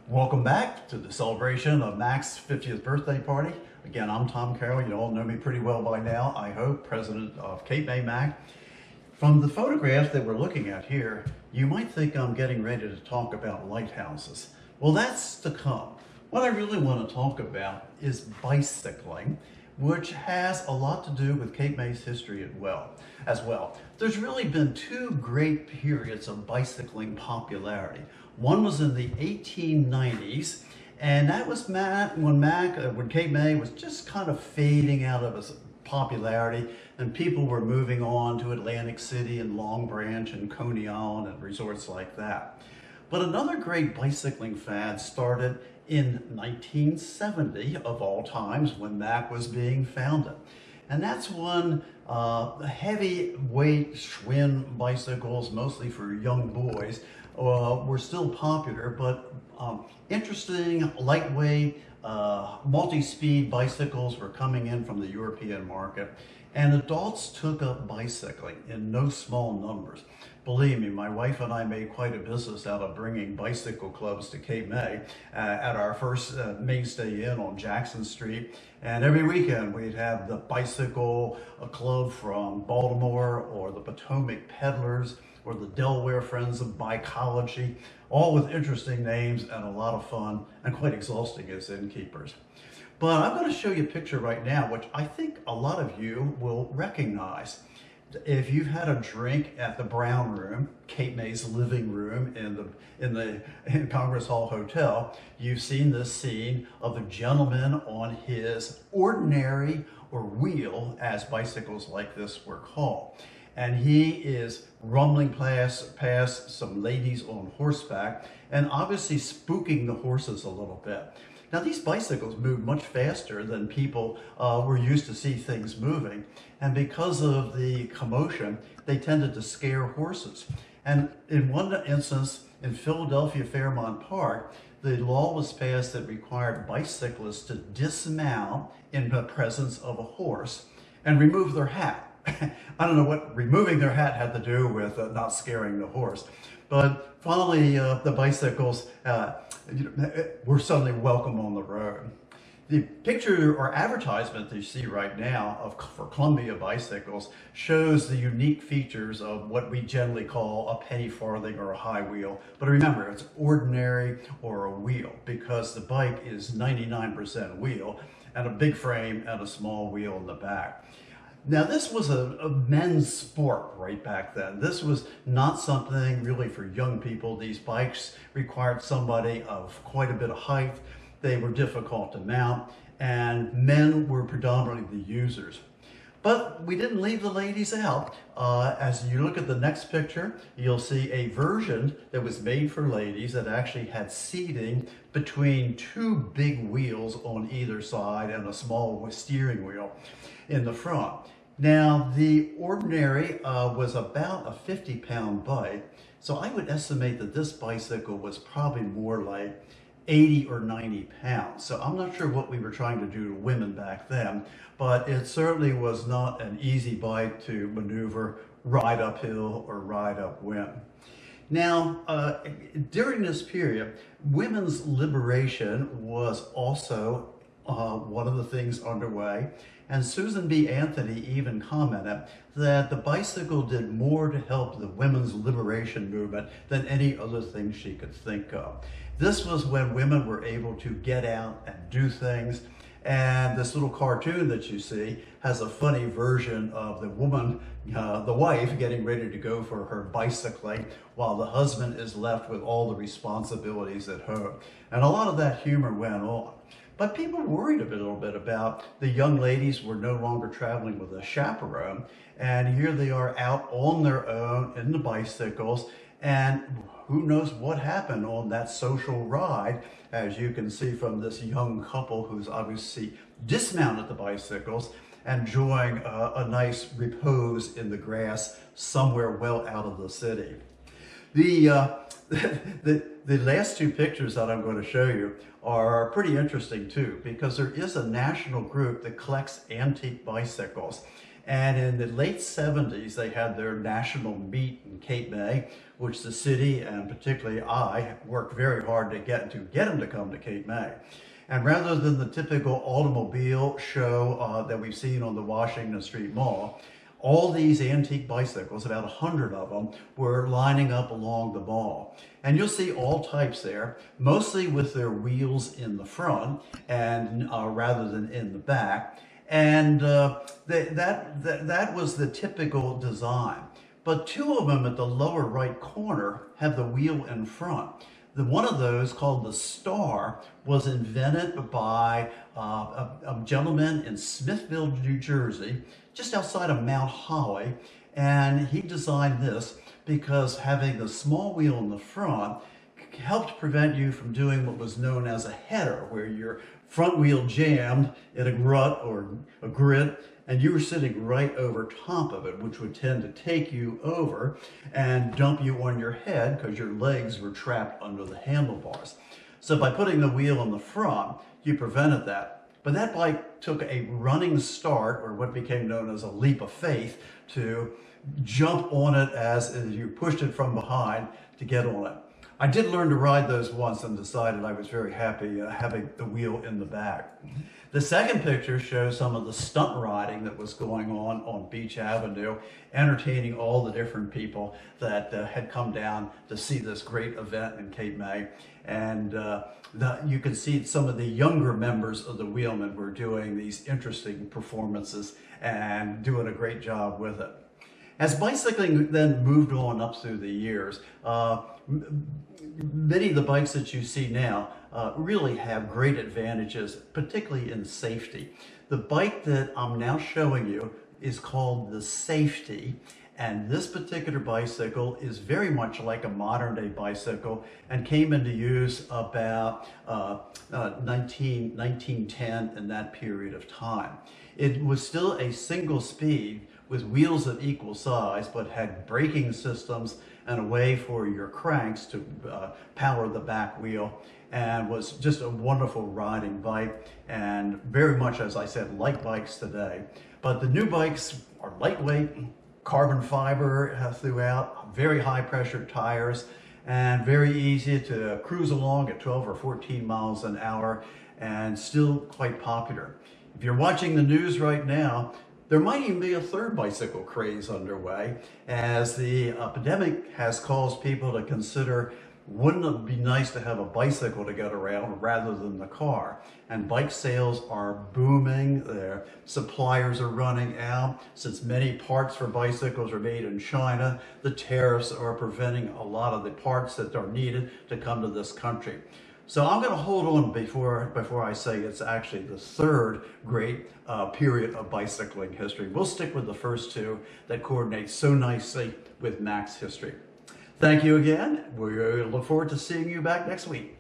Welcome back to the celebration of Mac's 50th birthday party. Again, I'm Tom Carroll. You all know me pretty well by now, I hope, president of Cape May Mac. From the photographs that we're looking at here, you might think I'm getting ready to talk about lighthouses. Well, that's to come. What I really want to talk about is bicycling, which has a lot to do with Cape May's history as well. There's really been two great periods of bicycling popularity. One was in the 1890s, and that was when Cape May was just kind of fading out of its popularity, and people were moving on to Atlantic City and Long Branch and Coney Island and resorts like that. But another great bicycling fad started in 1970, of all times, when Mac was being founded. And that's when heavyweight Schwinn bicycles, mostly for young boys, were still popular, but interesting, lightweight, multi-speed bicycles were coming in from the European market, and adults took up bicycling in no small numbers. Believe me, my wife and I made quite a business out of bringing bicycle clubs to Cape May at our first Mainstay Inn on Jackson Street. And every weekend we'd have the bicycle club from Baltimore, or the Potomac Peddlers, or the Delaware Friends of Bikeology, all with interesting names and a lot of fun and quite exhausting as innkeepers. But I'm going to show you a picture right now, which I think a lot of you will recognize. If you've had a drink at the Brown Room, Cape May's living room in Congress Hall Hotel, you've seen this scene of a gentleman on his ordinary, or wheel, as bicycles like this were called. And he is rumbling past some ladies on horseback and obviously spooking the horses a little bit. Now, these bicycles move much faster than people were used to see things moving. And because of the commotion, they tended to scare horses. And in one instance, in Philadelphia Fairmount Park, the law was passed that required bicyclists to dismount in the presence of a horse and remove their hat. I don't know what removing their hat had to do with not scaring the horse, but finally the bicycles were suddenly welcome on the road. The picture or advertisement that you see right now for Columbia bicycles shows the unique features of what we generally call a penny farthing or a high wheel. But remember, it's ordinary or a wheel, because the bike is 99% wheel and a big frame and a small wheel in the back. Now, this was a men's sport right back then. This was not something really for young people. These bikes required somebody of quite a bit of height. They were difficult to mount, and men were predominantly the users. But we didn't leave the ladies out. As you look at the next picture, you'll see a version that was made for ladies that actually had seating between two big wheels on either side and a small steering wheel in the front. Now, the ordinary was about a 50-pound bike, so I would estimate that this bicycle was probably more like 80 or 90 pounds. So I'm not sure what we were trying to do to women back then, but it certainly was not an easy bike to maneuver, ride uphill or ride upwind. Now, during this period, women's liberation was also one of the things underway. And Susan B. Anthony even commented that the bicycle did more to help the women's liberation movement than any other thing she could think of. This was when women were able to get out and do things. And this little cartoon that you see has a funny version of the woman, the wife, getting ready to go for her bicycling while the husband is left with all the responsibilities at home. And a lot of that humor went on. But people worried a little bit about the young ladies were no longer traveling with a chaperone, and here they are out on their own in the bicycles, and who knows what happened on that social ride, as you can see from this young couple who's obviously dismounted the bicycles and enjoying a nice repose in the grass somewhere well out of the city. The last two pictures that I'm going to show you are pretty interesting too, because there is a national group that collects antique bicycles. And in the late 70s, they had their national meet in Cape May, which the city and particularly I worked very hard to get them to come to Cape May. And rather than the typical automobile show that we've seen on the Washington Street Mall, all these antique bicycles, about 100 of them, were lining up along the mall. And you'll see all types there, mostly with their wheels in the front and rather than in the back. And that was the typical design. But two of them at the lower right corner have the wheel in front. One of those, called the Star, was invented by a gentleman in Smithville, New Jersey, just outside of Mount Holly. And he designed this because having the small wheel in the front helped prevent you from doing what was known as a header, where your front wheel jammed in a rut or a grit, and you were sitting right over top of it, which would tend to take you over and dump you on your head because your legs were trapped under the handlebars. So by putting the wheel in the front, you prevented that. But that bike took a running start, or what became known as a leap of faith, to jump on it as you pushed it from behind to get on it. I did learn to ride those once and decided I was very happy having the wheel in the back. The second picture shows some of the stunt riding that was going on Beach Avenue, entertaining all the different people that had come down to see this great event in Cape May. And you can see some of the younger members of the Wheelmen were doing these interesting performances and doing a great job with it. As bicycling then moved on up through the years, many of the bikes that you see now really have great advantages, particularly in safety. The bike that I'm now showing you is called the Safety, and this particular bicycle is very much like a modern day bicycle and came into use about 1910 in that period of time. It was still a single speed with wheels of equal size, but had braking systems and a way for your cranks to power the back wheel, and was just a wonderful riding bike, and very much, as I said, like bikes today. But the new bikes are lightweight, carbon fiber throughout, very high pressure tires, and very easy to cruise along at 12 or 14 miles an hour, and still quite popular. If you're watching the news right now, there might even be a third bicycle craze underway, as the epidemic has caused people to consider, wouldn't it be nice to have a bicycle to get around rather than the car? And bike sales are booming. Their suppliers are running out. Since many parts for bicycles are made in China, the tariffs are preventing a lot of the parts that are needed to come to this country. So I'm going to hold on before I say it's actually the third great period of bicycling history. We'll stick with the first two that coordinate so nicely with Mac's history. Thank you again. We look forward to seeing you back next week.